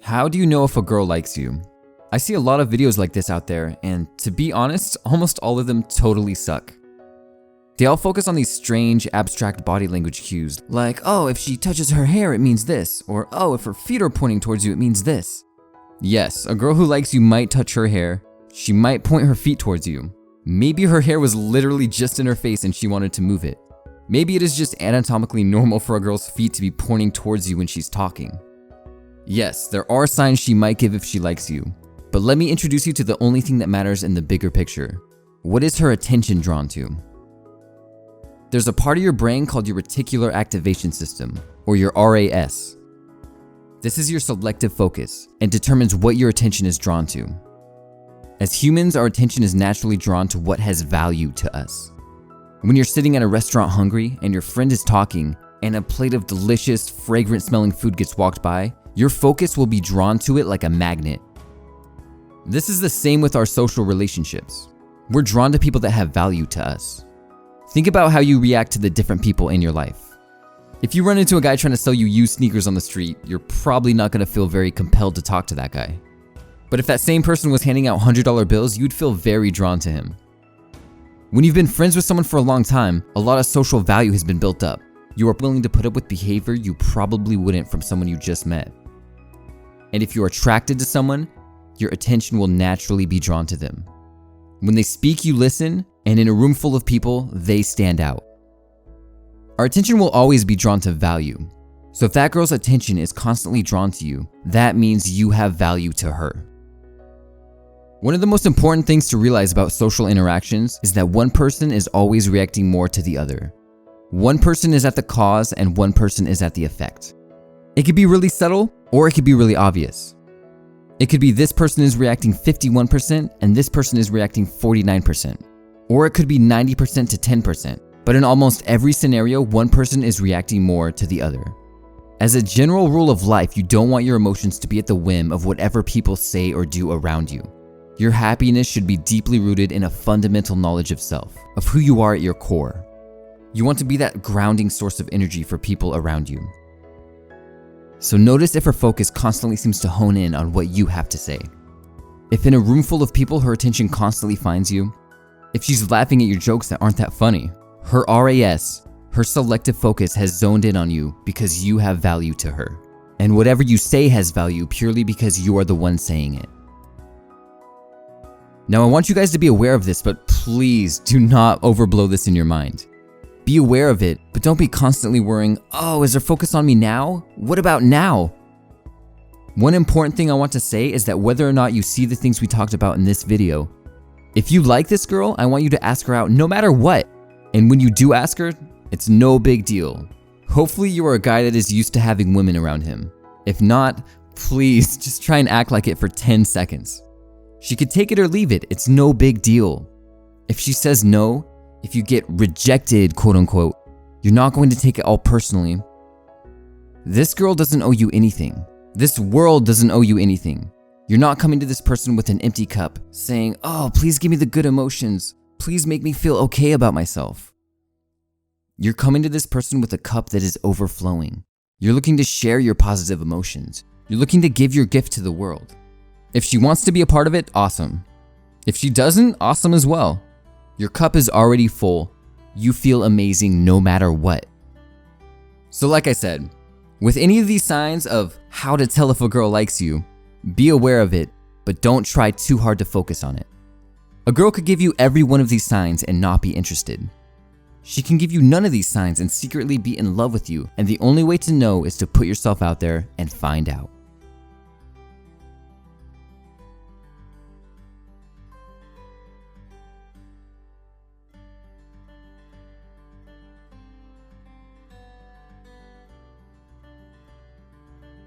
How do you know if a girl likes you? I see a lot of videos like this out there, and to be honest, almost all of them totally suck. They all focus on these strange, abstract body language cues, like, oh, if she touches her hair, it means this, or oh, if her feet are pointing towards you, it means this. Yes, a girl who likes you might touch her hair, she might point her feet towards you. Maybe her hair was literally just in her face and she wanted to move it. Maybe it is just anatomically normal for a girl's feet to be pointing towards you when she's talking. Yes, there are signs she might give if she likes you, but let me introduce you to the only thing that matters in the bigger picture. What is her attention drawn to? There's a part of your brain called your reticular activation system, or your RAS. This is your selective focus and determines what your attention is drawn to. As humans, our attention is naturally drawn to what has value to us. When you're sitting at a restaurant hungry and your friend is talking and a plate of delicious, fragrant smelling food gets walked by, your focus will be drawn to it like a magnet. This is the same with our social relationships. We're drawn to people that have value to us. Think about how you react to the different people in your life. If you run into a guy trying to sell you used sneakers on the street, you're probably not going to feel very compelled to talk to that guy. But if that same person was handing out $100 bills, you'd feel very drawn to him. When you've been friends with someone for a long time, a lot of social value has been built up. You are willing to put up with behavior you probably wouldn't from someone you just met. And if you're attracted to someone, your attention will naturally be drawn to them. When they speak, you listen, and in a room full of people, they stand out. Our attention will always be drawn to value. So if that girl's attention is constantly drawn to you, that means you have value to her. One of the most important things to realize about social interactions is that one person is always reacting more to the other. One person is at the cause and one person is at the effect. It could be really subtle, or it could be really obvious. It could be this person is reacting 51% and this person is reacting 49%. Or it could be 90% to 10%. But in almost every scenario, one person is reacting more to the other. As a general rule of life, you don't want your emotions to be at the whim of whatever people say or do around you. Your happiness should be deeply rooted in a fundamental knowledge of self, of who you are at your core. You want to be that grounding source of energy for people around you. So notice if her focus constantly seems to hone in on what you have to say. If in a room full of people her attention constantly finds you, if she's laughing at your jokes that aren't that funny, her RAS, her selective focus has zoned in on you because you have value to her. And whatever you say has value purely because you are the one saying it. Now I want you guys to be aware of this, but please do not overblow this in your mind. Be aware of it, but don't be constantly worrying, oh, is there focus on me now? What about now? One important thing I want to say is that whether or not you see the things we talked about in this video, if you like this girl, I want you to ask her out no matter what. And when you do ask her, it's no big deal. Hopefully you are a guy that is used to having women around him. If not, please just try and act like it for 10 seconds. She could take it or leave it, it's no big deal. If she says no, if you get rejected, quote unquote, you're not going to take it all personally. This girl doesn't owe you anything. This world doesn't owe you anything. You're not coming to this person with an empty cup saying, oh, please give me the good emotions. Please make me feel okay about myself. You're coming to this person with a cup that is overflowing. You're looking to share your positive emotions. You're looking to give your gift to the world. If she wants to be a part of it, awesome. If she doesn't, awesome as well. Your cup is already full. You feel amazing no matter what. So like I said, with any of these signs of how to tell if a girl likes you, be aware of it, but don't try too hard to focus on it. A girl could give you every one of these signs and not be interested. She can give you none of these signs and secretly be in love with you, and the only way to know is to put yourself out there and find out.